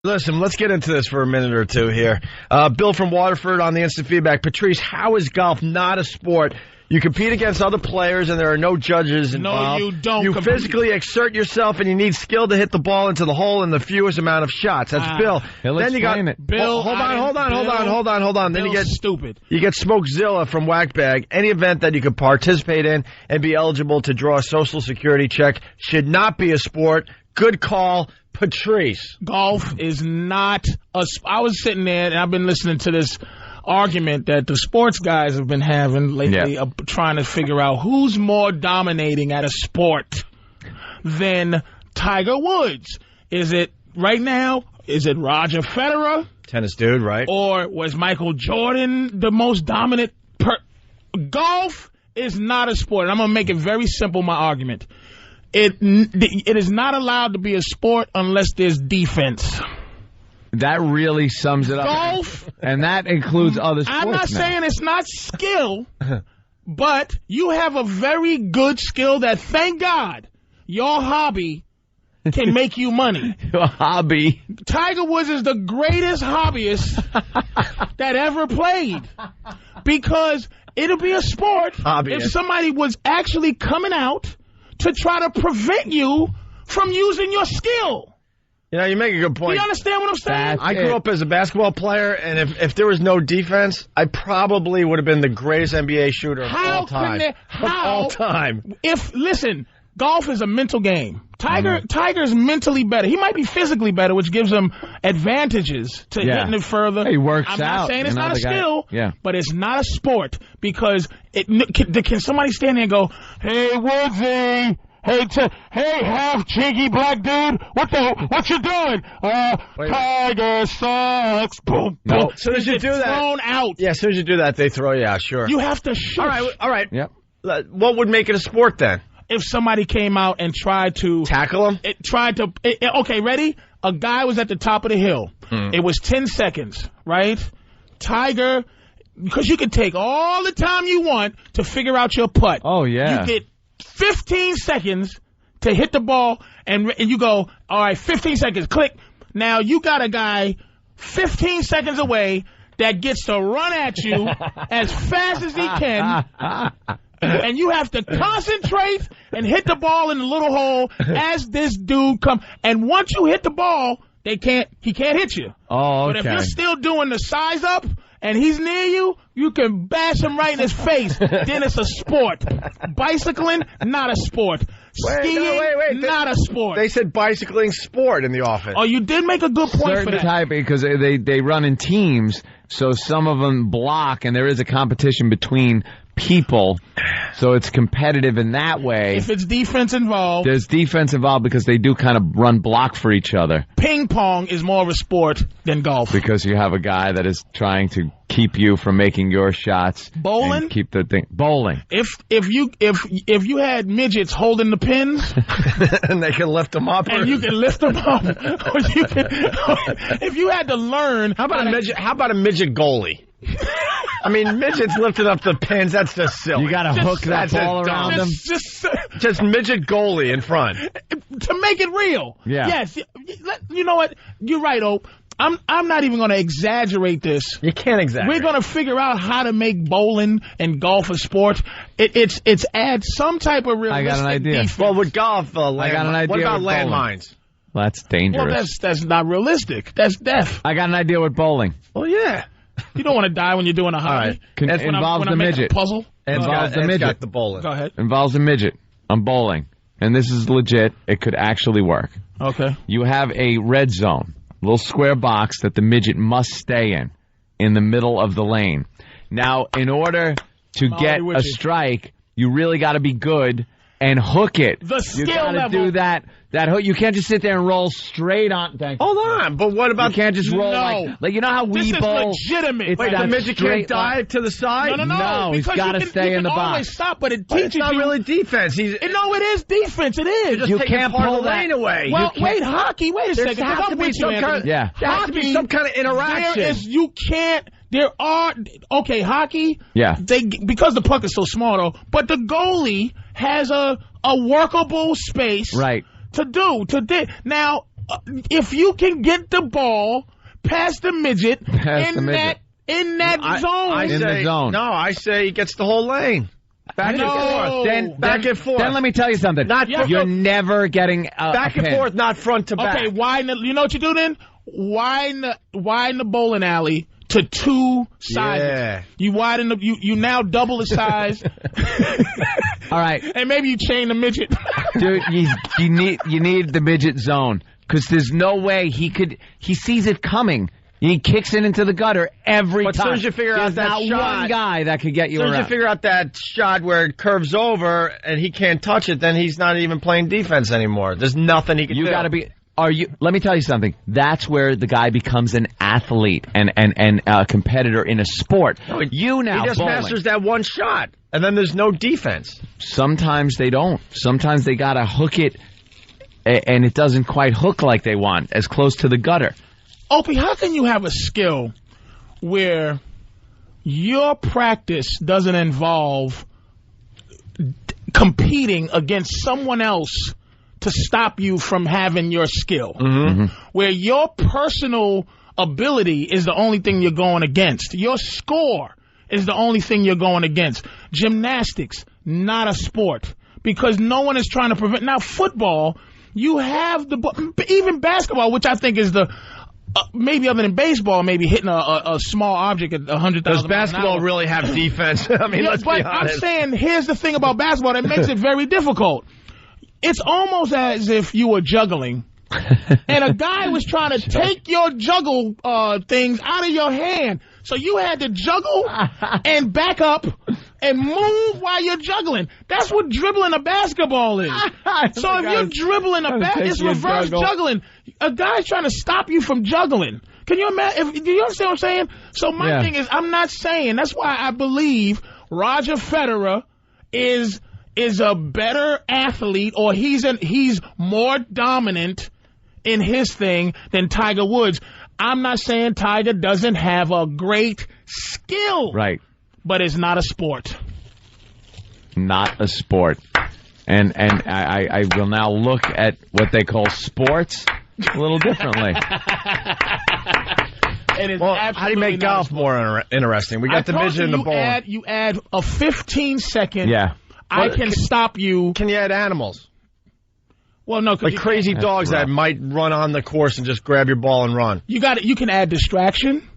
Listen, let's get into this for a minute or two here. Bill from Waterford on the instant feedback. Patrice, how is golf not a sport? You compete against other players, and there are no judges involved. No, you don't. You physically exert yourself, and you need skill to hit the ball into the hole in the fewest amount of shots. That's Bill. Then you got Bill. Hold on. Then you get stupid. You get Smokezilla from Whackbag. Any event that you could participate in and be eligible to draw a Social Security check should not be a sport. Good call, Patrice. Golf is not a. I was sitting there, and I've been listening to this argument that the sports guys have been having lately, trying to figure out who's more dominating at a sport than Tiger Woods. Is it right now? Is it Roger Federer? Tennis dude, right? Or was Michael Jordan the most dominant? Golf is not a sport. And I'm going to make it very simple, my argument. It is not allowed to be a sport unless there's defense. That really sums it up. Golf. And that includes other sports. I'm not saying it's not skill, but you have a very good skill that, thank God, your hobby can make you money. Your hobby. Tiger Woods is the greatest hobbyist that ever played. Because it'll be a sport if somebody was actually coming out to try to prevent you from using your skill. You know, you make a good point. You understand what I'm saying? I grew up as a basketball player, and if there was no defense, I probably would have been the greatest NBA shooter of all time. All time. Listen, golf is a mental game. Tiger's mentally better. He might be physically better, which gives him advantages to hitting it further. He works I'm out. not saying it's not a skill, but it's not a sport because can somebody stand there and go, "Hey, Woodsy. Hey, half cheeky black dude, what you doing? Tiger sucks." Boom, no. boom. As soon as you do that, thrown out. Yeah, as soon as you do that, they throw you out. Sure. You have to shush. All right. Yep. What would make it a sport then? If somebody came out and tried to tackle him, okay, ready? A guy was at the top of the hill. It was 10 seconds, right? Tiger, because you can take all the time you want to figure out your putt. Oh yeah. You get 15 seconds to hit the ball, and you go, all right, 15 seconds, click. Now you got a guy 15 seconds away that gets to run at you as fast as he can, and you have to concentrate and hit the ball in the little hole as this dude comes. And once you hit the ball, he can't hit you. Oh, okay. But if you're still doing the size up, and he's near you, you can bash him right in his face. Then it's a sport. Bicycling, not a sport. Skiing, not a sport. They said bicycling sport in the office. Oh, you did make a good point for that. Type, because they run in teams, so some of them block, and there is a competition between people, so it's competitive in that way. If it's defense involved. There's defense involved because they do kind of run block for each other. Ping pong is more of a sport than golf. Because you have a guy that is trying to keep you from making your shots. Bowling? And keep the thing. Bowling. If you had midgets holding the pins. And they can lift them up. And you can lift them up. Or you can, if you had to learn. How about a midget goalie? I mean, midgets lifting up the pins, that's just silly. You got to hook that ball around them. Just midget goalie in front. To make it real. Yeah. Yes. You know what? You're right, Ope. I'm not even going to exaggerate this. You can't exaggerate. We're going to figure out how to make bowling and golf a sport. It's add some type of realistic I got an idea. defense. Well, with golf, I got an idea. What about with landmines? Well, that's dangerous. Well, that's not realistic. That's death. I got an idea with bowling. Well, yeah. You don't want to die when you're doing a hobby. All right. Involves the midget. Puzzle. Involves the midget. Got the bowling. Go ahead. Involves a midget. I'm bowling. And this is legit. It could actually work. Okay. You have a red zone, little square box that the midget must stay in the middle of the lane. Now, in order to get a strike, you really got to be good and hook it. The skill you gotta level. do that hook. You can't just sit there and roll straight on. Hold on, but what about? You can't just roll like you know how we bowl. This is legitimate. Wait, the midget can't dive to the side? No, he's got to stay in the box. Always stop, but it teaches it's not you. really defense. No, it is defense. It is. You can't pull the lane away. Well, wait, hockey. Wait a second. There has to be some kind. Yeah. There has to be some kind of interaction. You can't. There are hockey. Yeah. Because the puck is so small though, but the goalie has a workable space. Right. To do. Now, if you can get the ball past the midget in that zone. No, I say he gets the whole lane. Back and forth. Back and forth. Then let me tell you something. You're never getting back and forth, not front to back. Okay, you know what you do then? Widen the bowling alley to 2 sizes. Yeah. You widen you now double the size. All right. And maybe you chain the midget. Dude, you need the midget zone, because there's no way he sees it coming. He kicks it into the gutter every time. But as soon as you figure out that not shot, one guy that could get you around. As soon as you figure out that shot where it curves over and he can't touch it, then he's not even playing defense anymore. There's nothing he can do. You got to be. Let me tell you something. That's where the guy becomes an athlete and a competitor in a sport. No, he just masters that one shot, and then there's no defense. Sometimes they don't. Sometimes they got to hook it, and it doesn't quite hook like they want, as close to the gutter. Opie, how can you have a skill where your practice doesn't involve competing against someone else to stop you from having your skill? Mm-hmm. Where your personal ability is the only thing you're going against. Your score is the only thing you're going against. Gymnastics, not a sport, because no one is trying to prevent. Now, football, you have even basketball, which I think is the maybe other than baseball, maybe hitting a small object at 100,000. Does basketball really have defense? I mean, let's be honest. I'm saying, here's the thing about basketball that makes it very difficult. It's almost as if you were juggling, and a guy was trying to take your juggle things out of your hand. So you had to juggle and back up and move while you're juggling. That's what dribbling a basketball is. So if you're dribbling it's reverse juggling. A guy's trying to stop you from juggling. Can you imagine? Do you understand what I'm saying? So my thing is, I'm not saying. That's why I believe Roger Federer is a better athlete, or he's more dominant in his thing than Tiger Woods. I'm not saying Tiger doesn't have a great skill. Right. But it's not a sport. Not a sport. And I will now look at what they call sports a little differently. How do you make golf more interesting? We got the midget and the ball. You add a 15-second. Yeah. I can stop you. Can you add animals? Well, no, like crazy dogs that might run on the course and just grab your ball and run. You can add distraction.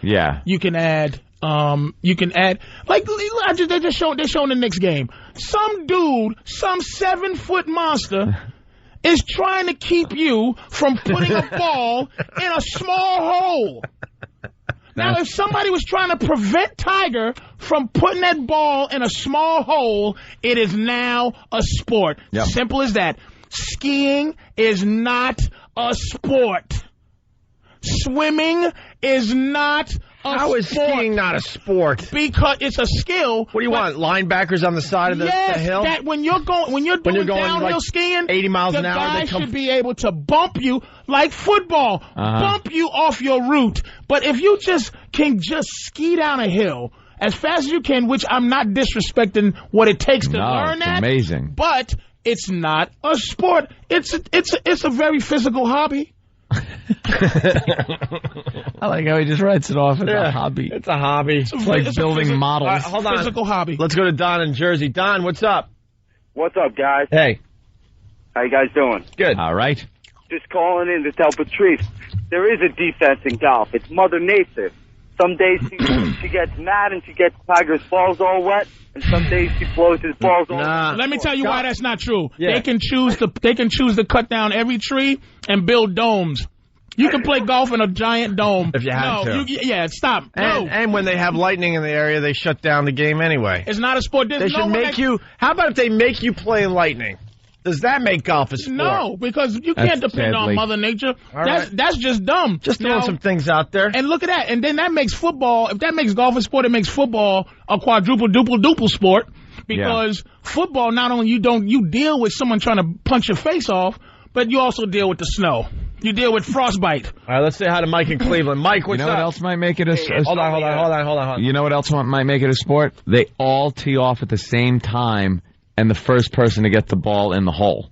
Yeah. You can add. Like they're showing the Knicks game. Some dude, some 7-foot monster, is trying to keep you from putting a ball in a small hole. Now, if somebody was trying to prevent Tiger from putting that ball in a small hole, it is now a sport. Yep. Simple as that. Skiing is not a sport. Swimming is not a sport. How is skiing not a sport? Because it's a skill. What do you want? Linebackers on the side of the hill? That when you're doing downhill like skiing, 80 miles an hour, the guy should be able to bump you like football, bump you off your route. But if you can ski down a hill as fast as you can, which I'm not disrespecting what it takes to learn that. Amazing. But it's not a sport. It's a very physical hobby. I like how he just writes it off as a hobby. It's a hobby. It's like building models. Hold on. Physical hobby. Let's go to Don in Jersey. Don, what's up? What's up, guys? Hey. How you guys doing? Good. All right. Just calling in to tell Patrice, there is a defense in golf. It's Mother Nature. Some days she gets mad and she gets Tiger's balls all wet, and some days she blows his balls all wet. Let me tell you why that's not true. Yeah. They can choose to cut down every tree and build domes. You can play golf in a giant dome. If you have to. Stop. And when they have lightning in the area, they shut down the game anyway. It's not a sport. They should make you. How about if they make you play in lightning? Does that make golf a sport? No, because you can't depend on Mother Nature. That's just dumb. Just throwing some things out there. And look at that. And then that makes football. If that makes golf a sport, it makes football a quadruple sport. Because football, not only you deal with someone trying to punch your face off, but you also deal with the snow. You deal with frostbite. All right, let's say hi to Mike in Cleveland. Mike, what's up? You know what else might make it a sport? Hold on. You know what else might make it a sport? They all tee off at the same time, and the first person to get the ball in the hole.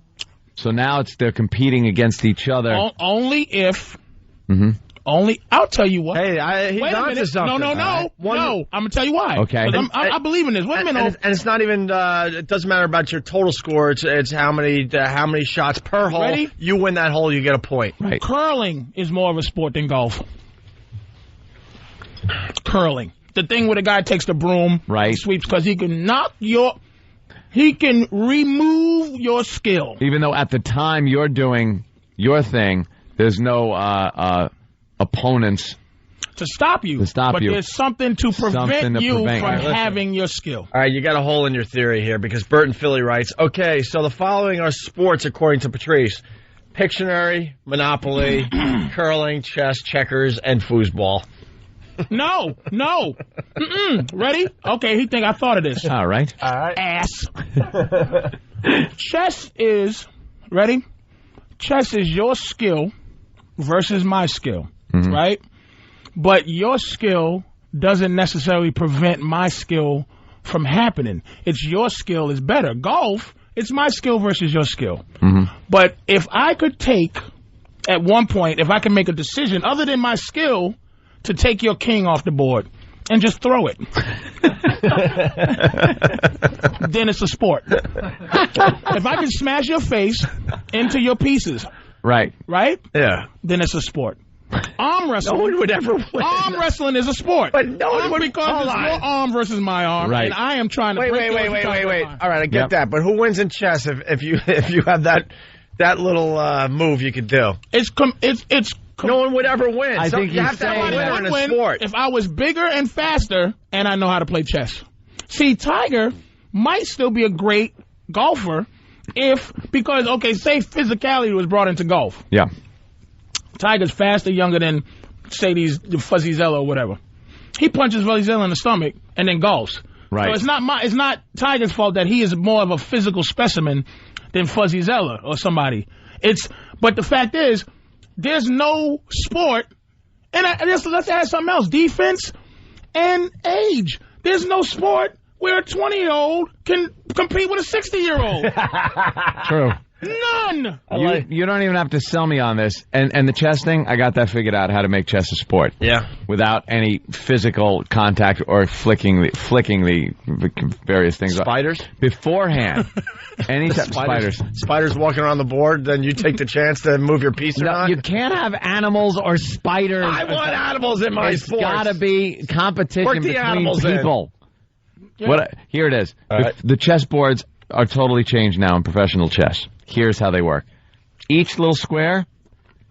So now they're competing against each other. Only if. Mm-hmm. I'll tell you what. Hey, he's Wait a minute. Something. No. Right. No, I'm going to tell you why. Okay. I believe in this. Wait a minute. And it's not even, it doesn't matter about your total score. It's how many shots per hole. Ready? You win that hole, you get a point. Right. Curling is more of a sport than golf. Curling. The thing where the guy takes the broom, right, sweeps, because he can remove your skill. Even though at the time you're doing your thing, there's no opponents to stop you. But there's something to prevent you from having your skill. All right, you got a hole in your theory here because Bert in Philly writes, okay, so the following are sports according to Patrice. Pictionary, Monopoly, curling, chess, checkers, and foosball. No. Ready? Okay, he think I thought of this. All right. Ass. Chess is, ready? Chess is your skill versus my skill, right? But your skill doesn't necessarily prevent my skill from happening. It's your skill is better. Golf, it's my skill versus your skill. But if I could take, at one point, if I could make a decision other than my skill to take your king off the board and just throw it, then it's a sport. If I can smash your face into your pieces, right? Yeah. Then it's a sport. Arm wrestling. No one would ever win. Arm wrestling is a sport. But no one would. Because it's your arm versus my arm, and I am trying to wait. All right, I get that. But who wins in chess if you have that little move you could do? No one would ever win. I think you have to have a winner in a sport. If I was bigger and faster and I know how to play chess. See, Tiger might still be a great golfer because say physicality was brought into golf. Yeah. Tiger's faster, younger than, say, Fuzzy Zello or whatever. He punches Fuzzy Zello in the stomach and then golfs. Right. So it's not Tiger's fault that he is more of a physical specimen than Fuzzy Zello or somebody. But the fact is, there's no sport, and let's add something else, defense and age. There's no sport where a 20-year-old can compete with a 60-year-old. True. None. You don't even have to sell me on this. And the chess thing, I got that figured out, how to make chess a sport. Yeah. Without any physical contact or flicking the various things. Spiders? Beforehand. Anytime. Spiders walking around the board, then you take the chance to move your piece or not? You can't have animals or spiders. I want animals in my sports. It's got to be competition between people. Yeah. Here it is. Right. The chess boards are totally changed now in professional chess. Here's how they work. Each little square,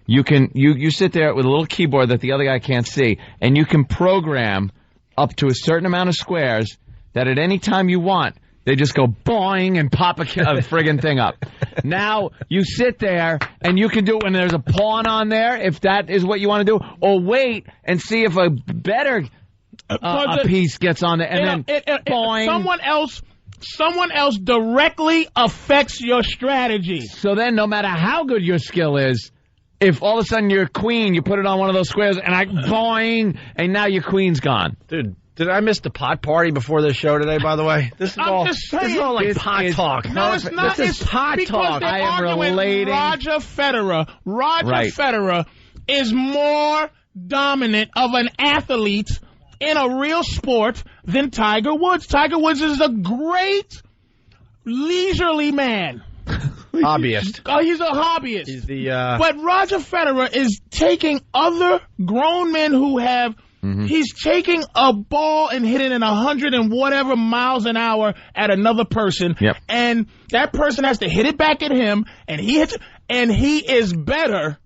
you sit there with a little keyboard that the other guy can't see, and you can program up to a certain amount of squares that at any time you want, they just go boing and pop a friggin' thing up. Now, you sit there, and you can do it when there's a pawn on there, if that is what you want to do, or wait and see if a better a piece gets on there, and then boing. Someone else directly affects your strategy. So then, no matter how good your skill is, if all of a sudden you're queen, you put it on one of those squares, and boing, and now your queen's gone. Dude, did I miss the pot party before this show today, by the way? This is all like pot talk. No, it's not. This is pot talk. I am relating. Roger Federer. Federer is more dominant of an athlete in a real sport than Tiger Woods. Tiger Woods is a great leisurely man. Hobbyist. Oh, he's a hobbyist. He's the. But Roger Federer is taking other grown men who have. He's taking a ball and hitting it 100 and whatever miles an hour at another person, and that person has to hit it back at him, and he hits, and he is better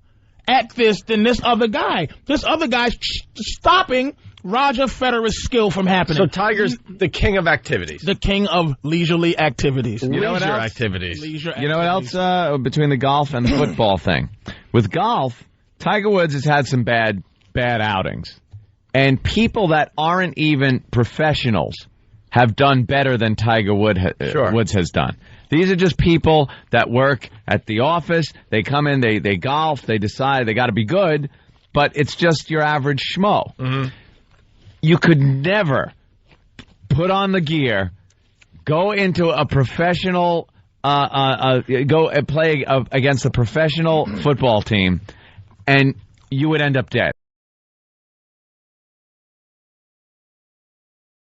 at this than this other guy. This other guy's stopping Roger Federer's skill from happening. So Tiger's the king of activities. The king of leisurely activities. You know what else? Activities. You know what else between the golf and the football thing? With golf, Tiger Woods has had some bad outings. And people that aren't even professionals have done better than Tiger Woods has done. These are just people that work at the office. They come in, they golf, they decide they got to be good, but it's just your average schmo. You could never put on the gear, go into a professional go play against a professional football team, and you would end up dead.